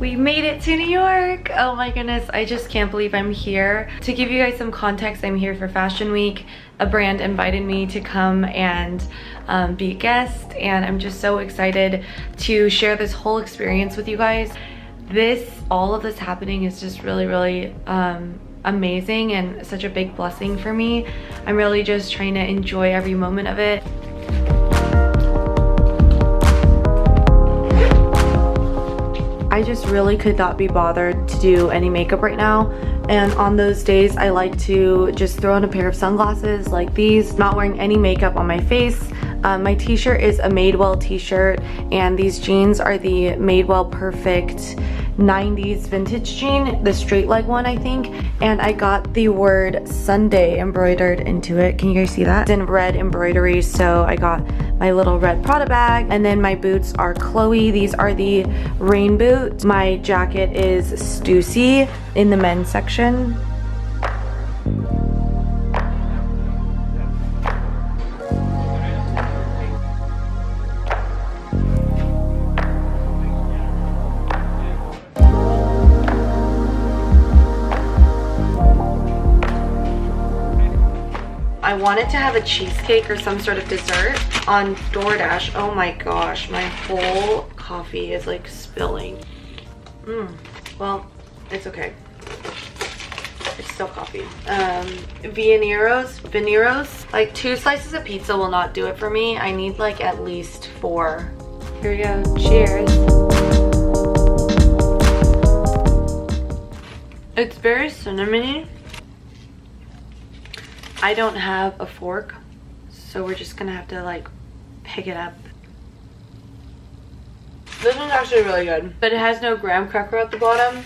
We made it to New York. Oh my goodness, I just can't believe I'm here. To give you guys some context, I'm here for Fashion Week. A brand invited me to come and be a guest, and I'm just so excited to share this whole experience with you guys. All of this happening is just really amazing and such a big blessing for me. I'm really just trying to enjoy every moment of it. I just really could not be bothered to do any makeup right now, and on those days I like to just throw on a pair of sunglasses like these, not wearing any makeup on my face. My t-shirt is a Madewell t-shirt, and these jeans are the Madewell Perfect 90s vintage jean, the straight leg one I think, and I got the word Sunday embroidered into it. Can you guys see that? It's in red embroidery, so I got my little red Prada bag, and then my boots are Chloe. These are the rain boots. My jacket is Stussy in the men's section. I wanted to have a cheesecake or some sort of dessert on DoorDash. Oh my gosh, my whole coffee is like spilling. Well, it's okay. It's still coffee. Veneros, like 2 slices of pizza will not do it for me. I need like at least 4. Here we go, cheers. It's very cinnamony. I don't have a fork, so we're just gonna have to like pick it up. This one's actually really good, but it has no graham cracker at the bottom.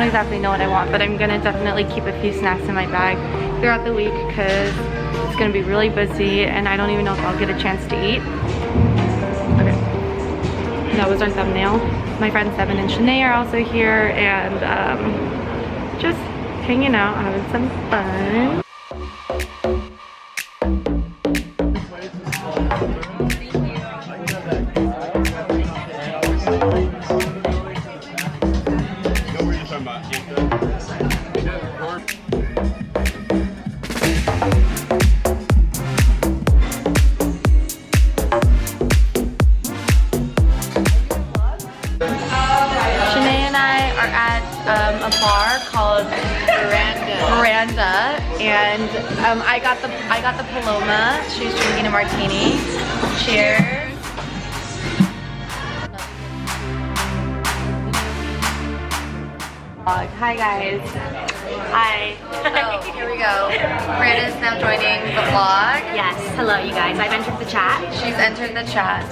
Exactly know what I want, but I'm gonna definitely keep a few snacks in my bag throughout the week because it's gonna be really busy and I don't even know if I'll get a chance to eat. Okay, that was our thumbnail. My friends Devin and Shanae are also here, and just hanging out, having some fun. A bar called Miranda, and I got the Paloma. She's drinking a martini. Cheers. Hi guys. Hi. So, here we go. Miranda's now joining the vlog. Yes. Hello you guys. I've entered the chat. She's entered the chat.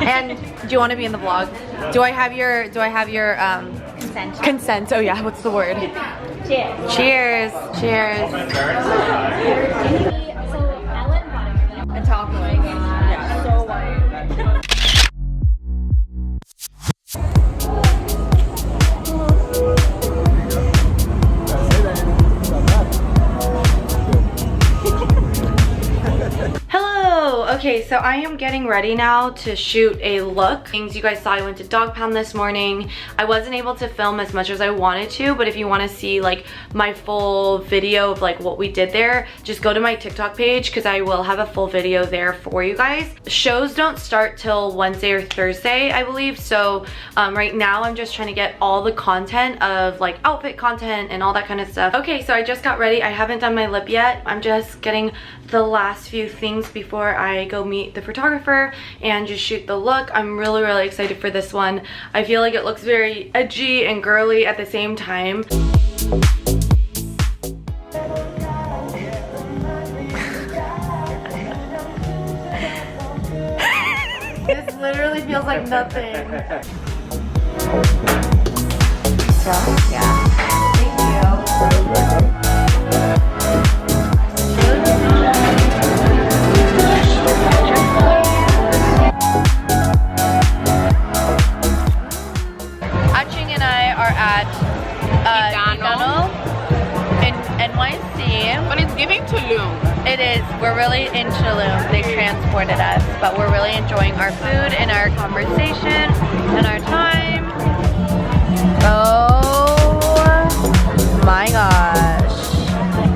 And do you want to be in the vlog? Do I have your consent? Oh yeah, what's the word? Cheers. Cheers. Cheers. And talk like, yeah, so white. Okay, so I am getting ready now to shoot a look. Things you guys saw, I went to Dog Pound this morning. I wasn't able to film as much as I wanted to, but if you want to see like my full video of like what we did there, just go to my TikTok page because I will have a full video there for you guys. Shows don't start till Wednesday or Thursday, I believe. So right now I'm just trying to get all the content of like outfit content and all that kind of stuff. Okay, so I just got ready. I haven't done my lip yet. I'm just getting the last few things before I go meet the photographer and just shoot the look. I'm really excited for this one. I feel like it looks very edgy and girly at the same time. This literally feels like nothing. So, yeah. Thank you. afforded us, but we're really enjoying our food and our conversation and our time. Oh my gosh.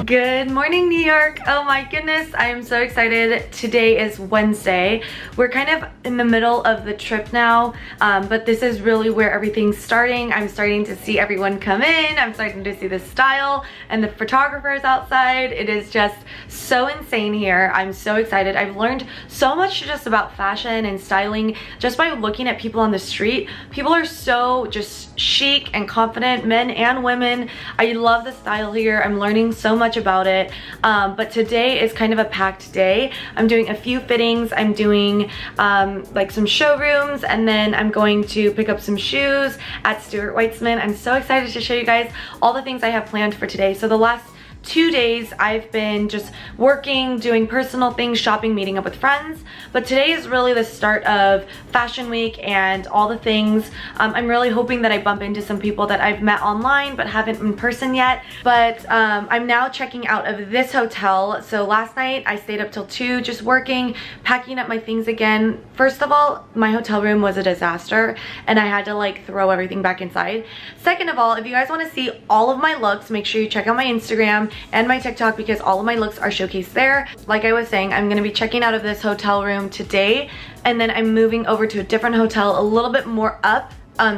Good morning, New York. Oh my goodness, I am so excited. Today is Wednesday. We're kind of in the middle of the trip now, but this is really where everything's starting. I'm starting to see everyone come in. I'm starting to see the style and the photographers outside. It is just so insane here. I'm so excited. I've learned so much just about fashion and styling just by looking at people on the street. People are so just chic and confident, men and women. I love the style here. I'm learning so much about it, but today is kind of a packed day. I'm doing a few fittings. I'm doing like some showrooms, and then I'm going to pick up some shoes at Stuart Weitzman. I'm so excited to show you guys all the things I have planned for today. So the last 2 days I've been just working, doing personal things, shopping, meeting up with friends, but today is really the start of fashion week and all the things. I'm really hoping that I bump into some people that I've met online but haven't in person yet, but I'm now checking out of this hotel. So last night I stayed up till 2 just working, packing up my things again. First of all, my hotel room was a disaster and I had to like throw everything back inside. Second of all, if you guys want to see all of my looks, make sure you check out my Instagram and my TikTok because all of my looks are showcased there. Like I was saying, I'm gonna be checking out of this hotel room today, and then I'm moving over to a different hotel a little bit more up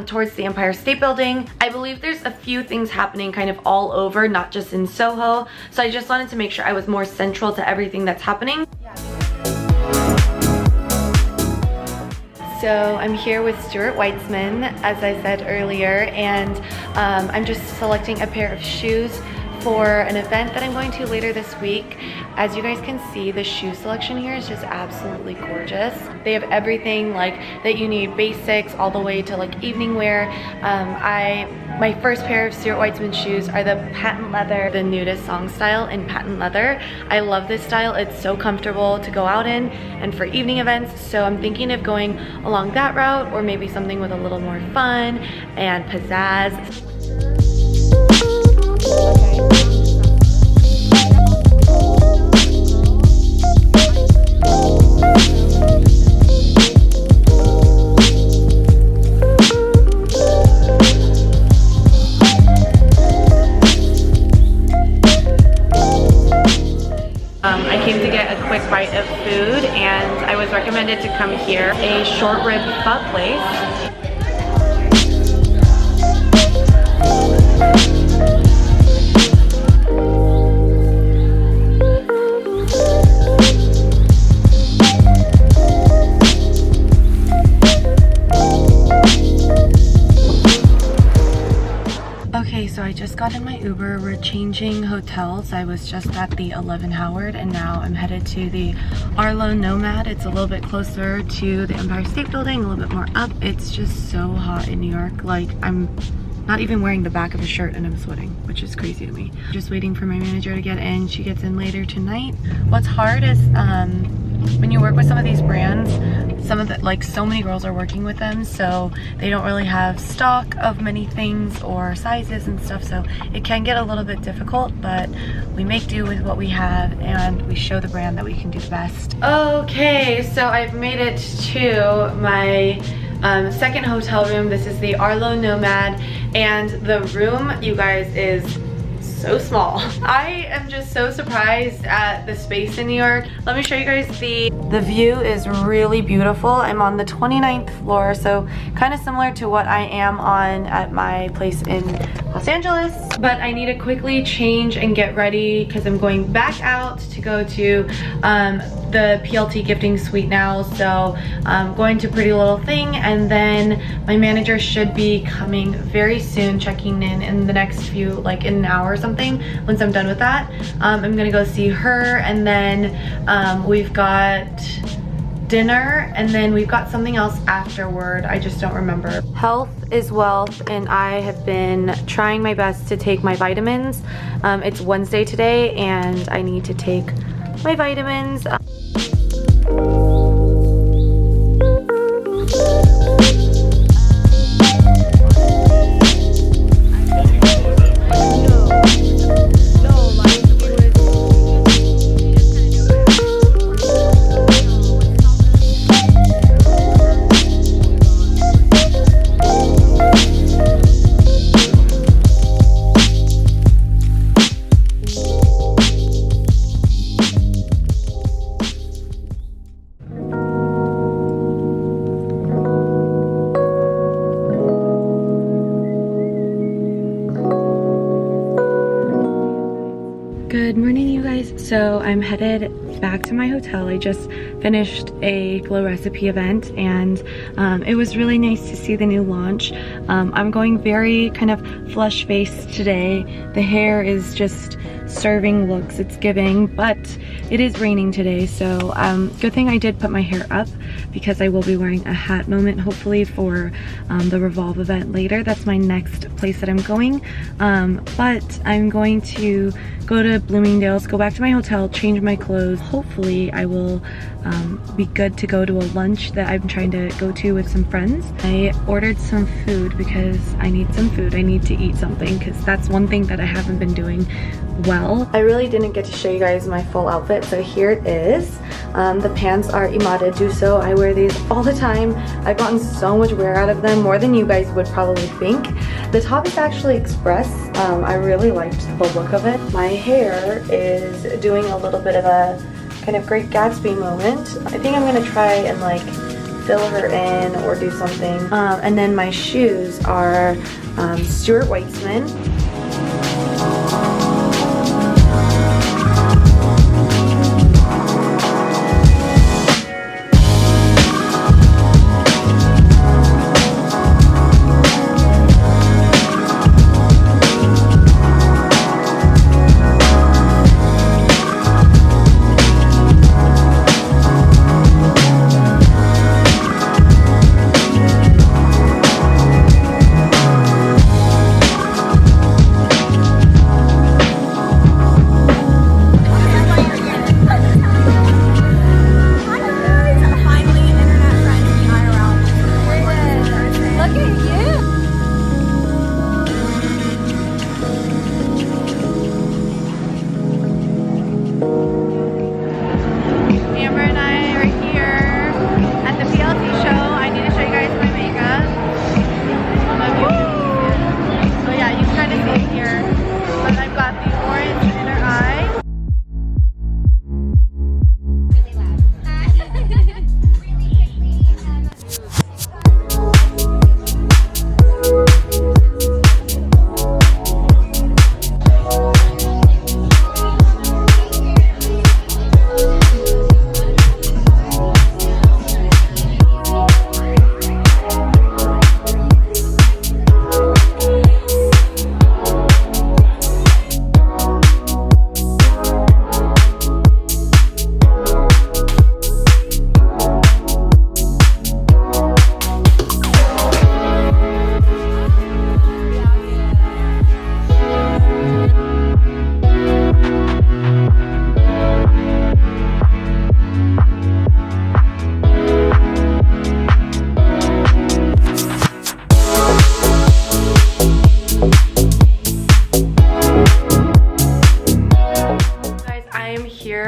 towards the Empire State Building. I believe there's a few things happening kind of all over, not just in Soho. So I just wanted to make sure I was more central to everything that's happening. So I'm here with Stuart Weitzman, as I said earlier, and I'm just selecting a pair of shoes for an event that I'm going to later this week. As you guys can see, the shoe selection here is just absolutely gorgeous. They have everything like that you need, basics all the way to like evening wear. My first pair of Stuart Weitzman shoes are the patent leather, the nudist song style in patent leather. I love this style. It's so comfortable to go out in and for evening events. So I'm thinking of going along that route, or maybe something with a little more fun and pizzazz. I came to get a quick bite of food and I was recommended to come here, a short rib pho place. Okay, so I just got in my Uber. We're changing hotels. I was just at the 11 Howard and now I'm headed to the Arlo Nomad. It's a little bit closer to the Empire State Building, a little bit more up. It's just so hot in New York. Like, I'm not even wearing the back of a shirt and I'm sweating, which is crazy to me. Just waiting for my manager to get in. She gets in later tonight. What's hard is when you work with some of these brands, so many girls are working with them, so they don't really have stock of many things or sizes and stuff, so it can get a little bit difficult, but we make do with what we have and we show the brand that we can do the best. Okay, so I've made it to my second hotel room. This is the Arlo Nomad, and the room, you guys, is so small. I am just so surprised at the space in New York. Let me show you guys the view is really beautiful. I'm on the 29th floor, so kind of similar to what I am on at my place in Los Angeles. But I need to quickly change and get ready because I'm going back out to go to the PLT gifting suite now. So I'm going to Pretty Little Thing, and then my manager should be coming very soon, checking in the next few, like in an hour or something. Once I'm done with that, I'm gonna go see her, and then we've got dinner, and then we've got something else afterward. I just don't remember. Health is wealth, and I have been trying my best to take my vitamins. It's Wednesday today, and I need to take my vitamins. So I'm headed back to my hotel. I just finished a Glow Recipe event, and it was really nice to see the new launch. I'm going very kind of flush faced today. The hair is just serving looks, it's giving, but it is raining today, so good thing I did put my hair up because I will be wearing a hat moment hopefully for the Revolve event later. That's my next place that I'm going, but I'm going to go to Bloomingdale's, go back to my hotel, change my clothes. Hopefully I will be good to go to a lunch that I'm trying to go to with some friends. I ordered some food because I need some food. I need to eat something because that's one thing that I haven't been doing well. I really didn't get to show you guys my full outfit, so here it is. The pants are Imada Duso. I wear these all the time. I've gotten so much wear out of them, more than you guys would probably think. The top is actually express. I really liked the look of it. My hair is doing a little bit of a kind of Great Gatsby moment. I think I'm gonna try and like fill her in or do something. And then my shoes are Stuart Weitzman.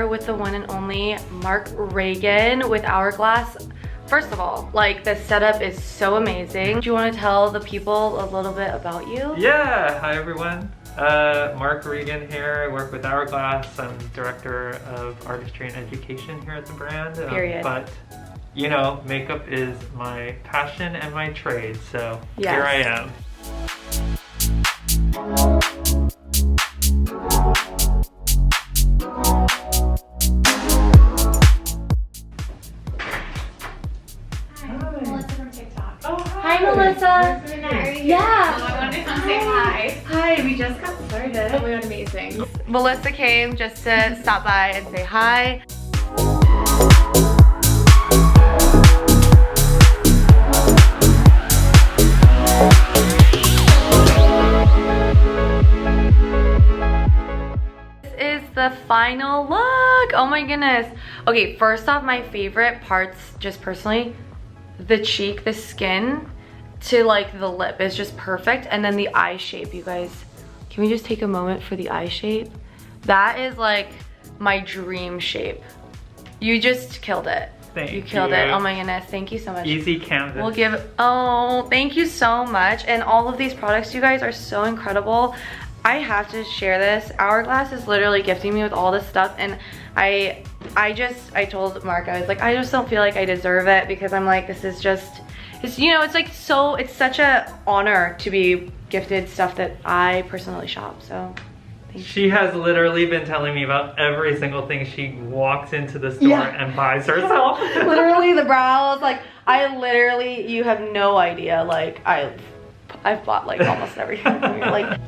With the one and only Mark Reagan with Hourglass. First of all, like, the setup is so amazing. Do you want to tell the people a little bit about you? Yeah, hi everyone. Mark Reagan here. I work with Hourglass. I'm director of artistry and education here at the brand. Period. But you know, makeup is my passion and my trade, so yes. Here I am. Hi, Melissa. Yeah. I wanted to come say hi. Hi, we just got started. Oh my god, amazing. Melissa came just to stop by and say hi. This is the final look. Oh my goodness. Okay, first off, my favorite parts, just personally, the cheek, the skin to like the lip is just perfect, and then the eye shape. You guys, can we just take a moment for the eye shape? That is like my dream shape. You just killed it. Thank you killed it. Oh my goodness, thank you so much. Easy canvas. We'll give, oh, thank you so much. And all of these products, you guys, are so incredible. I have to share this. Hourglass is literally gifting me with all this stuff, and I told Mark, I was like, I just don't feel like I deserve it, because I'm like, this is just, it's, you know, it's like so, it's such a honor to be gifted stuff that I personally shop. So She has literally been telling me about every single thing she walks into the store and buys herself. Literally the brows, like I literally, you have no idea, like I've bought like almost everything from here. Like